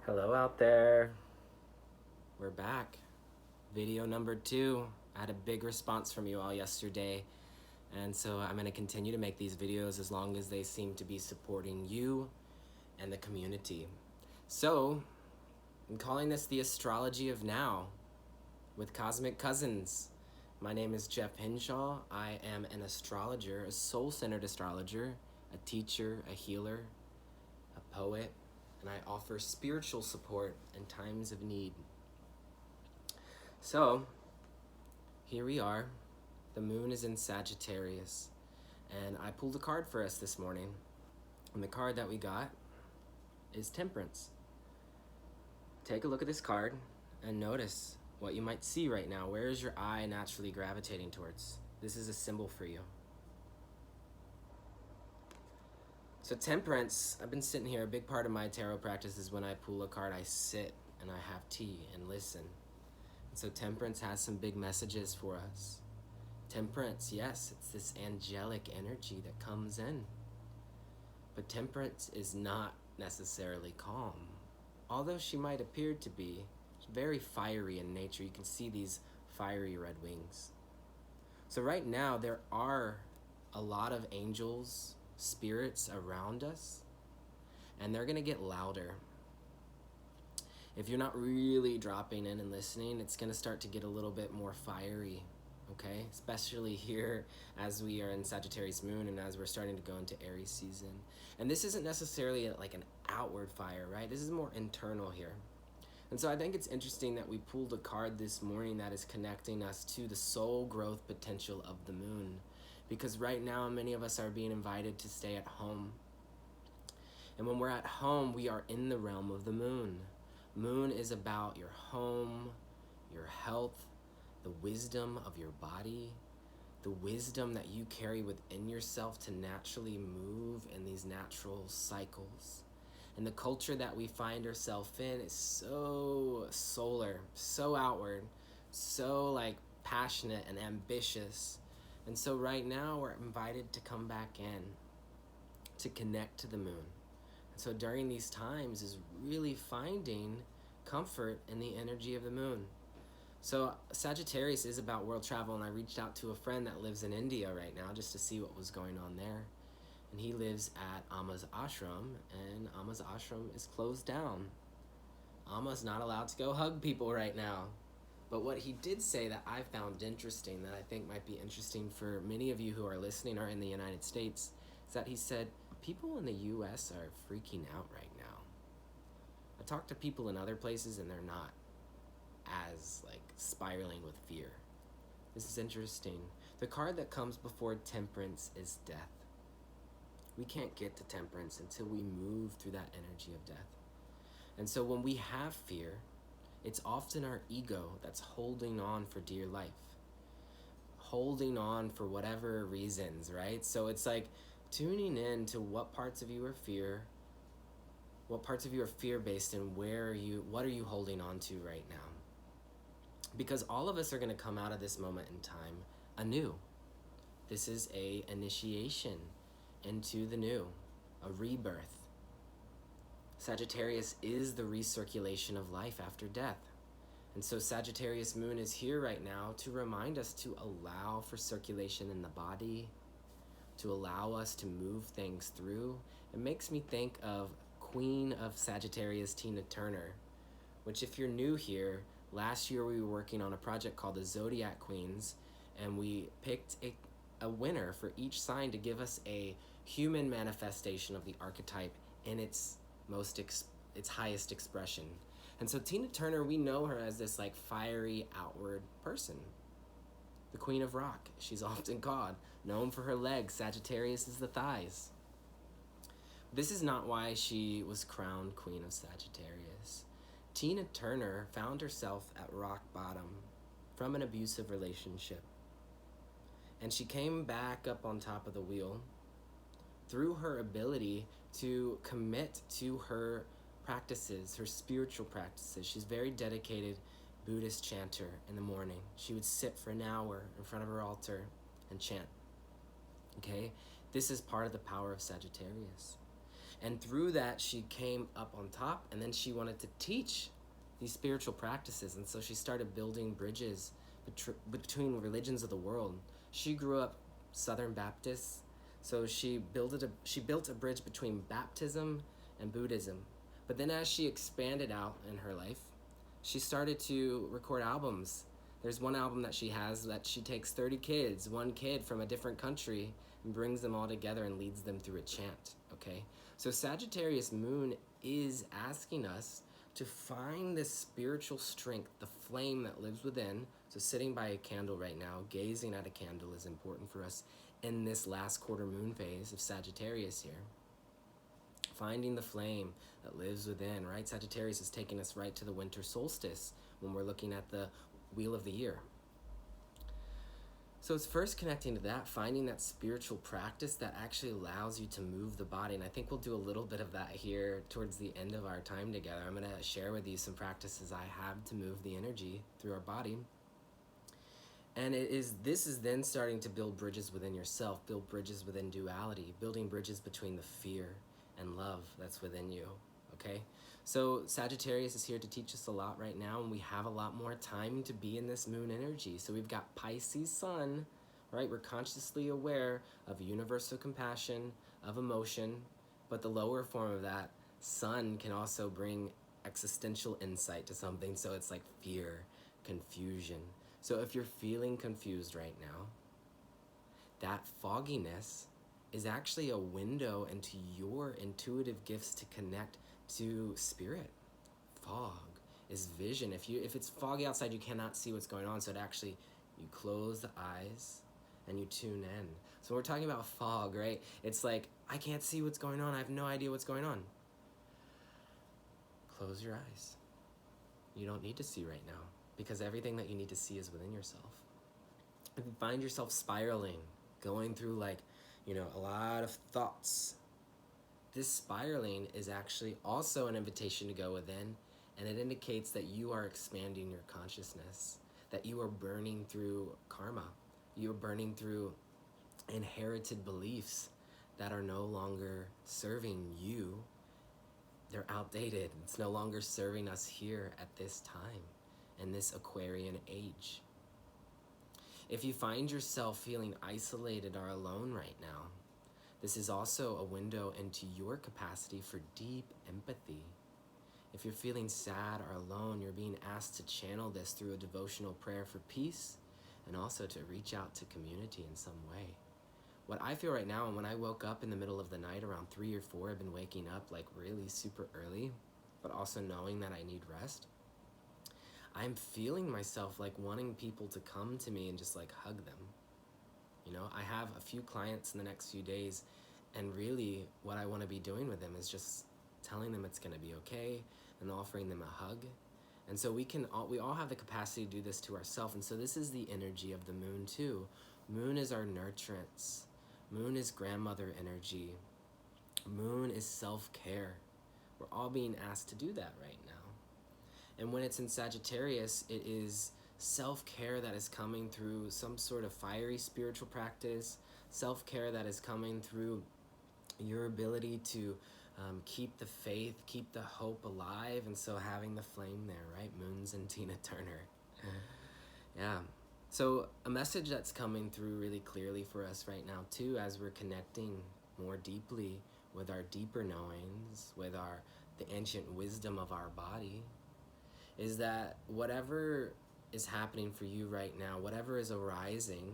Hello out there. We're back. Video number 2. I had a big response from you all yesterday, and so I'm going to continue to make these videos as long as they seem to be supporting you and the community. So, I'm calling this the Astrology of Now with Cosmic Cousins. My name is Jeff Hinshaw. I am an astrologer, a soul-centered astrologer, a teacher, a healer, a poet, and I offer spiritual support in times of need. So, here we are. The moon is in Sagittarius, and I pulled a card for us this morning. And the card that we got is Temperance. Take a look at this card and notice what you might see right now. Where is your eye naturally gravitating towards? This is a symbol for you. So Temperance, I've been sitting here. A big part of my tarot practice is when I pull a card, I sit and I have tea and listen. And so Temperance has some big messages for us. Temperance, yes, it's this angelic energy that comes in. But Temperance is not necessarily calm. Although she might appear to be, she's very fiery in nature. You can see these fiery red wings. So right now there are a lot of angels, spirits around us, and they're gonna get louder. If you're not really dropping in and listening, it's gonna start to get a little bit more fiery, okay? Especially here as we are in Sagittarius moon and as we're starting to go into Aries season. And this isn't necessarily like an outward fire, right? This is more internal here. And so I think it's interesting that we pulled a card this morning that is connecting us to the soul growth potential of the moon. Because right now, many of us are being invited to stay at home. And when we're at home, we are in the realm of the moon. Moon is about your home, your health, the wisdom of your body, the wisdom that you carry within yourself to naturally move in these natural cycles. And the culture that we find ourselves in is so solar, so outward, so like passionate and ambitious. And so right now we're invited to come back in, to connect to the moon. And so during these times is really finding comfort in the energy of the moon. So Sagittarius is about world travel, and I reached out to a friend that lives in India right now just to see what was going on there. And he lives at Amma's ashram, and Amma's ashram is closed down. Amma's not allowed to go hug people right now. But what he did say that I found interesting, that I think might be interesting for many of you who are listening or in the United States, is that he said people in the US are freaking out right now. I talked to people in other places and they're not as like spiraling with fear. This is interesting. The card that comes before Temperance is Death. We can't get to Temperance until we move through that energy of death. And so when we have fear, it's often our ego that's holding on for dear life, holding on for whatever reasons, right? So it's like tuning in to what parts of you are fear, what parts of you are fear-based, and what are you holding on to right now? Because all of us are going to come out of this moment in time anew. This is a initiation into the new, a rebirth. Sagittarius is the recirculation of life after death. And so Sagittarius moon is here right now to remind us to allow for circulation in the body, to allow us to move things through. It makes me think of Queen of Sagittarius, Tina Turner, which if you're new here, last year we were working on a project called the Zodiac Queens, and we picked a winner for each sign to give us a human manifestation of the archetype in its highest expression. And so Tina Turner, we know her as this like fiery outward person. The Queen of Rock, she's often called, known for her legs. Sagittarius is the thighs. This is not why she was crowned Queen of Sagittarius. Tina Turner found herself at rock bottom from an abusive relationship. And she came back up on top of the wheel through her ability to commit to her practices, her spiritual practices. She's very dedicated Buddhist chanter in the morning. She would sit for an hour in front of her altar and chant. Okay? This is part of the power of Sagittarius. And through that, she came up on top, and then she wanted to teach these spiritual practices. And so she started building bridges between religions of the world. She grew up Southern Baptist, so she built a bridge between baptism and Buddhism. But then as she expanded out in her life, she started to record albums. There's one album that she has that she takes 30 kids, one kid from a different country, and brings them all together and leads them through a chant, okay? So Sagittarius moon is asking us to find this spiritual strength, the flame that lives within. So sitting by a candle right now, gazing at a candle is important for us in this last quarter moon phase of Sagittarius here. Finding the flame that lives within, right? Sagittarius is taking us right to the winter solstice when we're looking at the wheel of the year. So it's first connecting to that, finding that spiritual practice that actually allows you to move the body. And I think we'll do a little bit of that here towards the end of our time together. I'm going to share with you some practices I have to move the energy through our body. And this is then starting to build bridges within yourself, build bridges within duality, building bridges between the fear and love that's within you, okay? So Sagittarius is here to teach us a lot right now, and we have a lot more time to be in this moon energy. So we've got Pisces sun, right? We're consciously aware of universal compassion, of emotion, but the lower form of that, sun, can also bring existential insight to something. So it's like fear, confusion. So if you're feeling confused right now, that fogginess is actually a window into your intuitive gifts to connect to spirit. Fog is vision. If it's foggy outside, you cannot see what's going on. So you close the eyes and you tune in. So we're talking about fog, right? It's like, I can't see what's going on. I have no idea what's going on. Close your eyes. You don't need to see right now, because everything that you need to see is within yourself. If you find yourself spiraling, going through a lot of thoughts, this spiraling is actually also an invitation to go within, and it indicates that you are expanding your consciousness, that you are burning through karma, you are burning through inherited beliefs that are no longer serving you. They're outdated. It's no longer serving us here at this time, in this Aquarian age. If you find yourself feeling isolated or alone right now, this is also a window into your capacity for deep empathy. If you're feeling sad or alone, you're being asked to channel this through a devotional prayer for peace, and also to reach out to community in some way. What I feel right now, and when I woke up in the middle of the night around 3 or 4, I've been waking up like really super early, but also knowing that I need rest. I'm feeling myself like wanting people to come to me and just like hug them. You know, I have a few clients in the next few days, and really what I want to be doing with them is just telling them it's going to be okay and offering them a hug. And so we all have the capacity to do this to ourselves. And so this is the energy of the moon too. Moon is our nurturance. Moon is grandmother energy. Moon is self-care. We're all being asked to do that right now. And when it's in Sagittarius, it is self-care that is coming through some sort of fiery spiritual practice, self-care that is coming through your ability to keep the faith, keep the hope alive, and so having the flame there, right? Moons and Tina Turner. Yeah. So a message that's coming through really clearly for us right now too, as we're connecting more deeply with our deeper knowings, with the ancient wisdom of our body, is that whatever is happening for you right now, whatever is arising,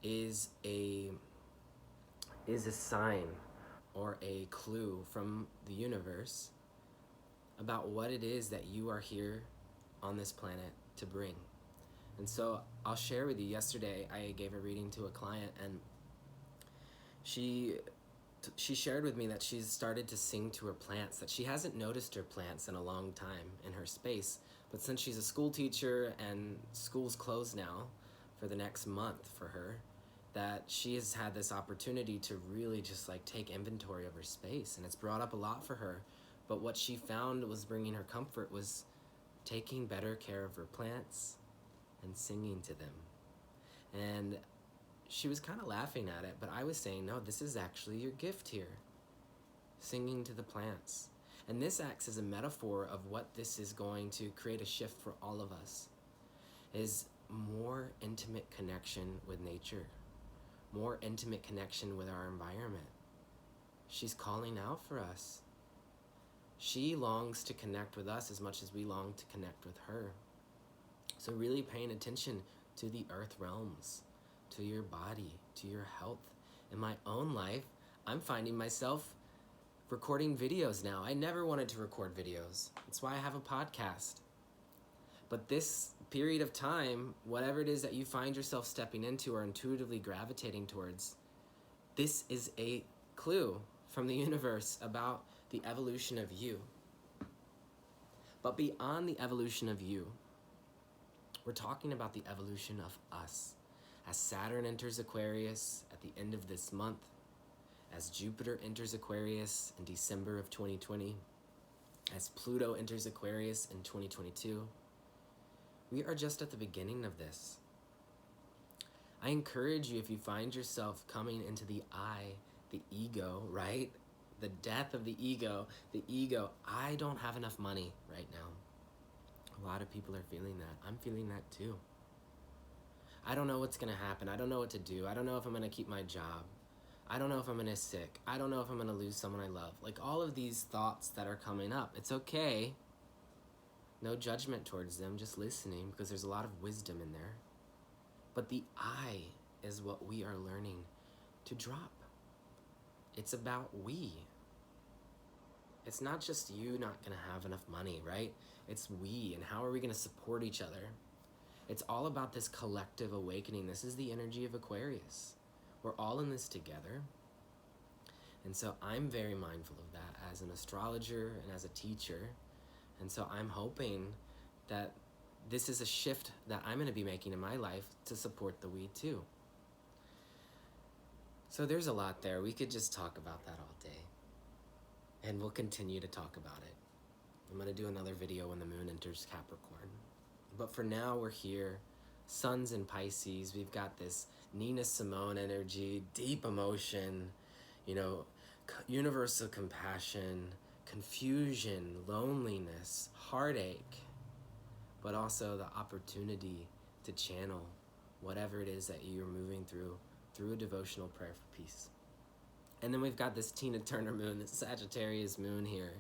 is a sign or a clue from the universe about what it is that you are here on this planet to bring. And so I'll share with you, yesterday I gave a reading to a client, and she shared with me that she's started to sing to her plants, that she hasn't noticed her plants in a long time in her space. But since she's a school teacher and school's closed now for the next month for her, that she has had this opportunity to really just like take inventory of her space, and it's brought up a lot for her. But what she found was bringing her comfort was taking better care of her plants and singing to them. And she was kind of laughing at it, but I was saying, no, this is actually your gift here. singing to the plants. And this acts as a metaphor of what this is going to create a shift for all of us, is more intimate connection with nature, more intimate connection with our environment. She's calling out for us. She longs to connect with us as much as we long to connect with her. So really paying attention to the earth realms, to your body, to your health. In my own life, I'm finding myself recording videos now. I never wanted to record videos. That's why I have a podcast. But this period of time, whatever it is that you find yourself stepping into or intuitively gravitating towards, this is a clue from the universe about the evolution of you. But beyond the evolution of you, we're talking about the evolution of us. As Saturn enters Aquarius at the end of this month, as Jupiter enters Aquarius in December of 2020, as Pluto enters Aquarius in 2022, we are just at the beginning of this. I encourage you, if you find yourself coming into the I, the ego, right? The death of the ego, I don't have enough money right now. A lot of people are feeling that. I'm feeling that too. I don't know what's gonna happen. I don't know what to do. I don't know if I'm gonna keep my job. I don't know if I'm gonna sick. I don't know if I'm gonna lose someone I love. Like all of these thoughts that are coming up, it's okay. No judgment towards them, just listening, because there's a lot of wisdom in there. But the I is what we are learning to drop. It's about we. It's not just you not gonna have enough money, right? It's we, and how are we gonna support each other? It's all about this collective awakening. This is the energy of Aquarius. We're all in this together. And so I'm very mindful of that as an astrologer and as a teacher. And so I'm hoping that this is a shift that I'm going to be making in my life to support the we too. So there's a lot there. We could just talk about that all day. And we'll continue to talk about it. I'm going to do another video when the moon enters Capricorn. But for now, we're here. Sun's in Pisces. We've got this Nina Simone energy, deep emotion, universal compassion, confusion, loneliness, heartache, but also the opportunity to channel whatever it is that you're moving through a devotional prayer for peace. And then we've got this Tina Turner moon, this Sagittarius moon here,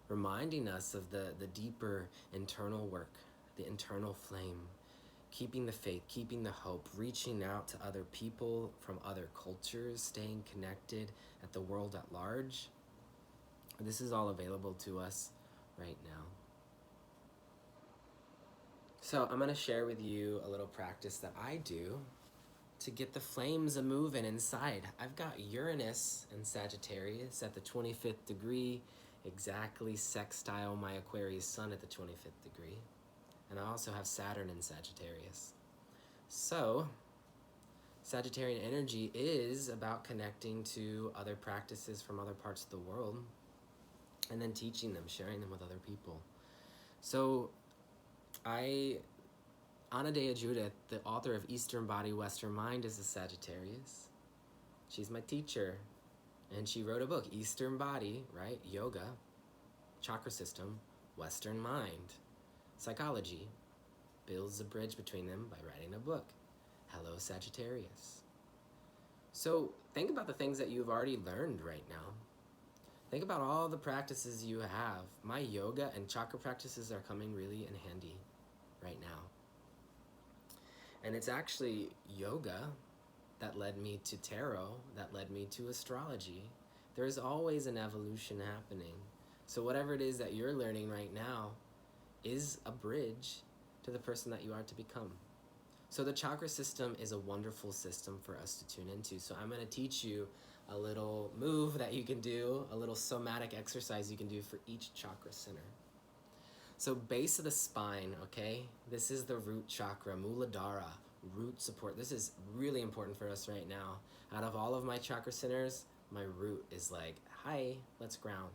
reminding us of the deeper internal work, the internal flame, keeping the faith, keeping the hope, reaching out to other people from other cultures, staying connected at the world at large. This is all available to us right now. So I'm going to share with you a little practice that I do to get the flames a-moving inside. I've got Uranus in Sagittarius at the 25th degree, exactly sextile my Aquarius sun at the 25th degree. And I also have Saturn in Sagittarius. So, Sagittarian energy is about connecting to other practices from other parts of the world and then teaching them, sharing them with other people. So, Anna Dea Judith, the author of Eastern Body, Western Mind, is a Sagittarius. She's my teacher. And she wrote a book, Eastern Body, right? Yoga, chakra system, Western Mind. Psychology, builds a bridge between them by writing a book. Hello, Sagittarius. So think about the things that you've already learned right now. Think about all the practices you have. My yoga and chakra practices are coming really in handy right now. And it's actually yoga that led me to tarot, that led me to astrology. There's always an evolution happening. So whatever it is that you're learning right now is a bridge to the person that you are to become. So the chakra system is a wonderful system for us to tune into. So I'm going to teach you a little move that you can do, a little somatic exercise you can do for each chakra center. So base of the spine, okay? This is the root chakra, Muladhara, root support. This is really important for us right now. Out of all of my chakra centers, my root is like, hi, let's ground.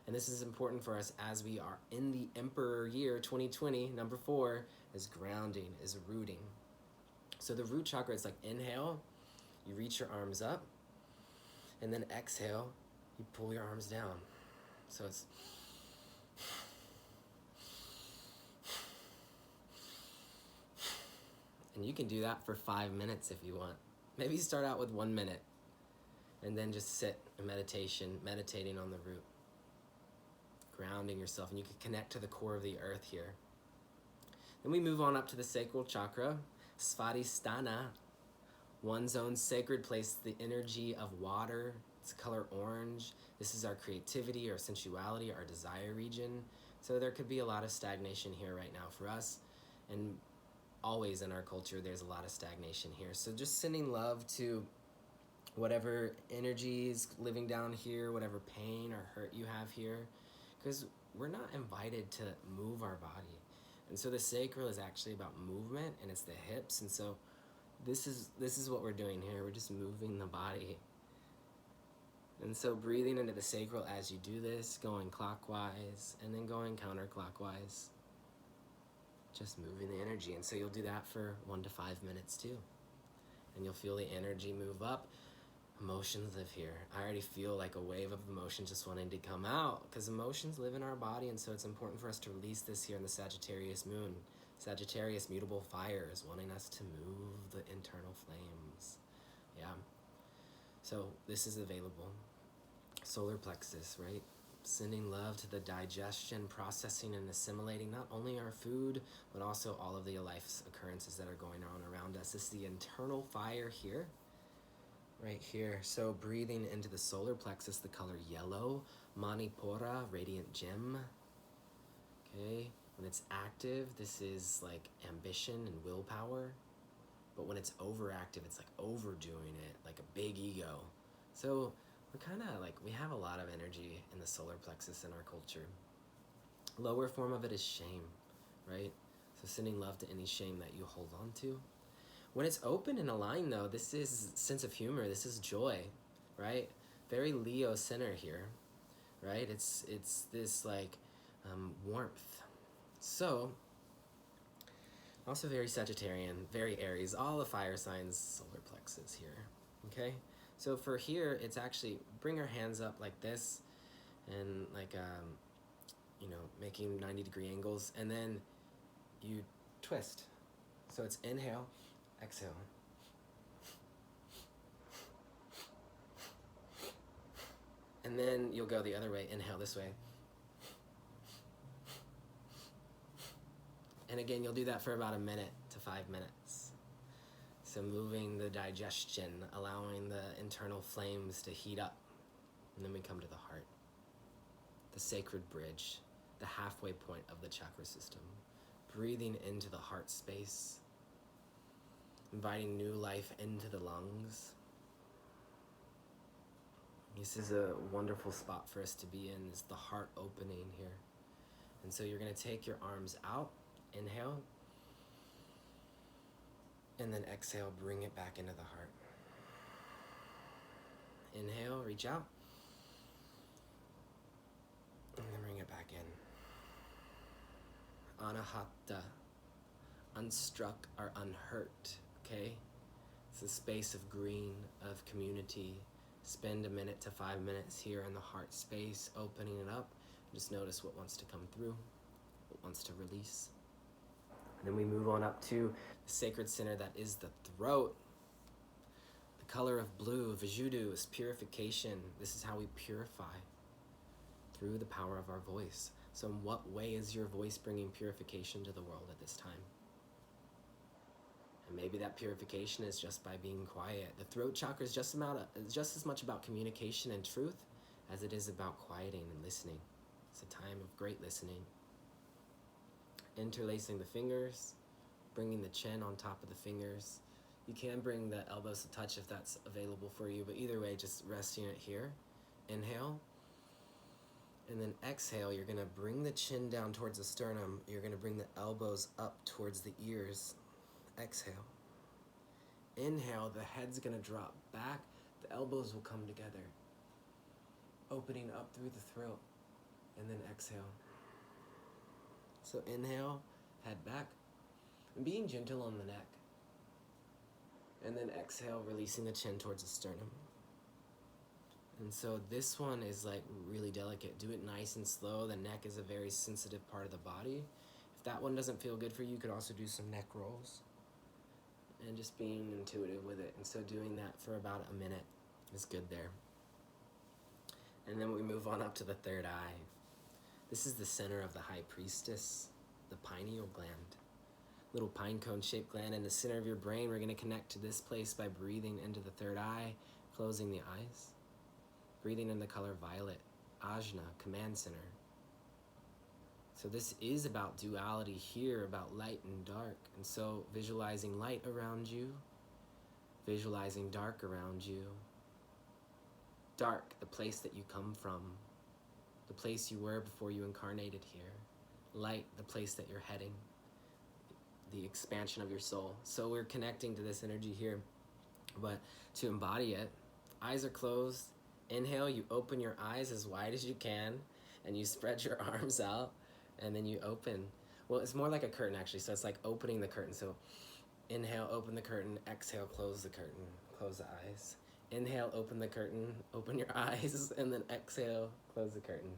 And this is important for us as we are in the Emperor year 2020, number 4, is grounding, is rooting. So the root chakra is like inhale, you reach your arms up, and then exhale, you pull your arms down. So it's and you can do that for 5 minutes if you want. Maybe start out with 1 minute and then just sit in meditation, meditating on the root, grounding yourself, and you can connect to the core of the earth here. Then we move on up to the sacral chakra, Svadhisthana, one's own sacred place, the energy of water. It's color orange. This is our creativity, our sensuality, our desire region. So there could be a lot of stagnation here right now for us. And always in our culture, there's a lot of stagnation here. So just sending love to whatever energies living down here, whatever pain or hurt you have here, because we're not invited to move our body. And so the sacral is actually about movement, and it's the hips. And so this is what we're doing here. We're just moving the body. And so breathing into the sacral as you do this, going clockwise and then going counterclockwise. Just moving the energy. And so you'll do that for 1 to 5 minutes too. And you'll feel the energy move up. Emotions live here. I already feel like a wave of emotion just wanting to come out, because emotions live in our body, and so it's important for us to release this here in the Sagittarius moon. Sagittarius, mutable fire, is wanting us to move the internal flames. Yeah. So this is available. Solar plexus, right? Sending love to the digestion, processing and assimilating not only our food, but also all of the life's occurrences that are going on around us. This is the internal fire here, right here. So breathing into the solar plexus, the color yellow, Manipura, radiant gem. Okay, when it's active, this is like ambition and willpower. But when it's overactive, it's like overdoing it, like a big ego. So we're kind of like, we have a lot of energy in the solar plexus in our culture. Lower form of it is shame, right? So sending love to any shame that you hold on to. When it's open and aligned though, this is sense of humor, this is joy, right? Very Leo center here, right? It's this like warmth. So, also very Sagittarian, very Aries, all the fire signs, solar plexus here, okay? So for here, it's actually bring our hands up like this and like, making 90-degree angles, and then you twist. So it's inhale, exhale. And then you'll go the other way, inhale this way. And again, you'll do that for about 1 minute to 5 minutes. So moving the digestion, allowing the internal flames to heat up. And then we come to the heart, the sacred bridge, the halfway point of the chakra system. Breathing into the heart space, inviting new life into the lungs. This is a wonderful spot for us to be in, is the heart opening here. And so you're going to take your arms out, inhale, and then exhale, bring it back into the heart. Inhale, reach out, and then bring it back in. Anahata, unstruck or unhurt, okay? It's a space of green, of community. Spend 1 minute to 5 minutes here in the heart space, opening it up. Just notice what wants to come through, what wants to release. And then we move on up to the sacred center that is the throat. The color of blue, Vijudu, is purification. This is how we purify, through the power of our voice. So in what way is your voice bringing purification to the world at this time? And maybe that purification is just by being quiet. The throat chakra is just as much about communication and truth as it is about quieting and listening. It's a time of great listening. Interlacing the fingers, bringing the chin on top of the fingers. You can bring the elbows to touch if that's available for you, but either way, just resting it here. Inhale. And then exhale, you're gonna bring the chin down towards the sternum. You're gonna bring the elbows up towards the ears. Exhale. Inhale, the head's gonna drop back. The elbows will come together, opening up through the throat. And then exhale. So inhale, head back, and being gentle on the neck. And then exhale, releasing the chin towards the sternum. And so this one is like really delicate. Do it nice and slow. The neck is a very sensitive part of the body. If that one doesn't feel good for you, you could also do some neck rolls. And just being intuitive with it. And so doing that for about a minute is good there. And then we move on up to the third eye. This is the center of the high priestess, the pineal gland. Little pine cone shaped gland in the center of your brain. We're going to connect to this place by breathing into the third eye, closing the eyes. Breathing in the color violet, ajna, command center. So this is about duality here, about light and dark. And so visualizing light around you, visualizing dark around you. Dark, the place that you come from, the place you were before you incarnated here. Light, the place that you're heading, the expansion of your soul. So we're connecting to this energy here. But to embody it, eyes are closed. Inhale, you open your eyes as wide as you can, and you spread your arms out, and then you open. Well, it's more like a curtain, actually, so it's like opening the curtain. So inhale, open the curtain. Exhale, close the curtain. Close the eyes. Inhale, open the curtain. Open your eyes, and then exhale, close the curtain.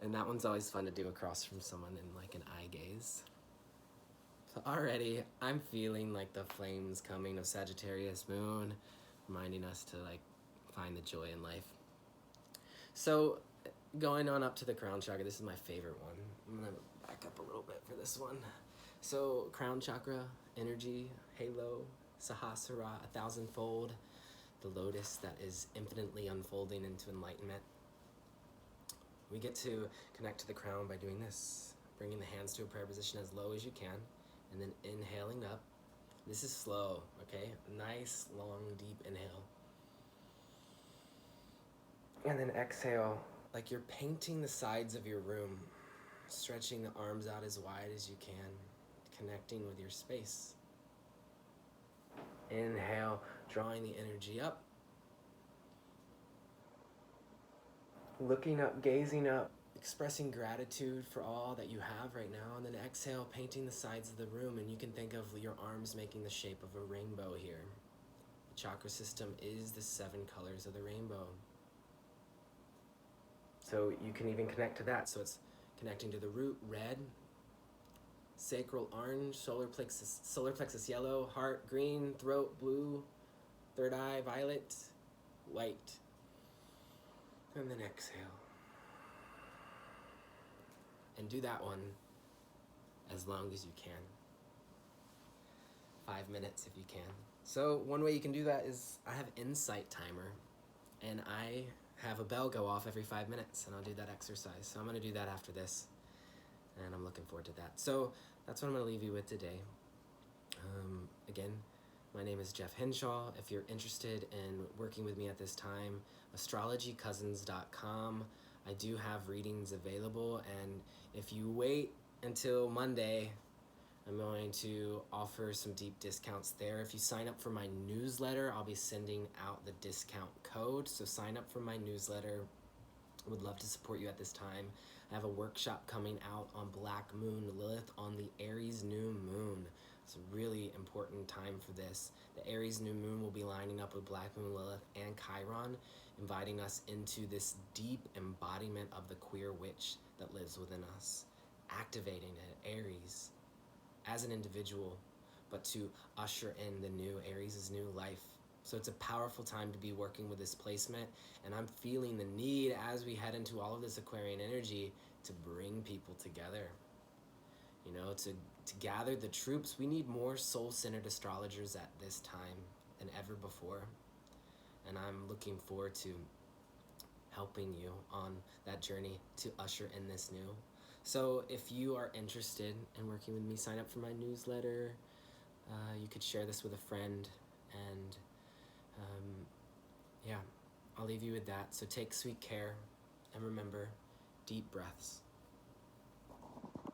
And that one's always fun to do across from someone in like an eye gaze. So already, I'm feeling like the flames coming of Sagittarius moon, reminding us to like find the joy in life. So going on up to the crown chakra, this is my favorite one. I'm gonna back up a little bit for this one. So crown chakra, energy, halo, sahasrara, 1,000-fold, the lotus that is infinitely unfolding into enlightenment. We get to connect to the crown by doing this, bringing the hands to a prayer position as low as you can, and then inhaling up. This is slow, okay? Nice, long, deep inhale. And then exhale, like you're painting the sides of your room, stretching the arms out as wide as you can, connecting with your space. Inhale, drawing the energy up. Looking up, gazing up, expressing gratitude for all that you have right now, and then exhale, painting the sides of the room, and you can think of your arms making the shape of a rainbow here. The chakra system is the 7 colors of the rainbow. So you can even connect to that. So it's connecting to the root, red, sacral orange, solar plexus yellow, heart green, throat blue, third eye violet, white. And then exhale. And do that one as long as you can. 5 minutes if you can. So one way you can do that is I have insight timer, and I have a bell go off every 5 minutes, and I'll do that exercise. So I'm going to do that after this, and I'm looking forward to that. So that's what I'm going to leave you with today. Again, my name is Jeff Henshaw. If you're interested in working with me at this time, astrologycousins.com. I do have readings available, and if you wait until Monday, I'm going to offer some deep discounts there. If you sign up for my newsletter, I'll be sending out the discount code. So sign up for my newsletter. Would love to support you at this time. I have a workshop coming out on Black Moon Lilith on the Aries new moon. It's a really important time for this. The Aries new moon will be lining up with Black Moon Lilith and Chiron, inviting us into this deep embodiment of the queer witch that lives within us, activating it, Aries, as an individual, but to usher in the new Aries' new life. So it's a powerful time to be working with this placement, and I'm feeling the need as we head into all of this Aquarian energy to bring people together. You know, to gather the troops. We need more soul-centered astrologers at this time than ever before. And I'm looking forward to helping you on that journey to usher in this new. So if you are interested in working with me, sign up for my newsletter. You could share this with a friend, and yeah, I'll leave you with that. So take sweet care, and remember, deep breaths.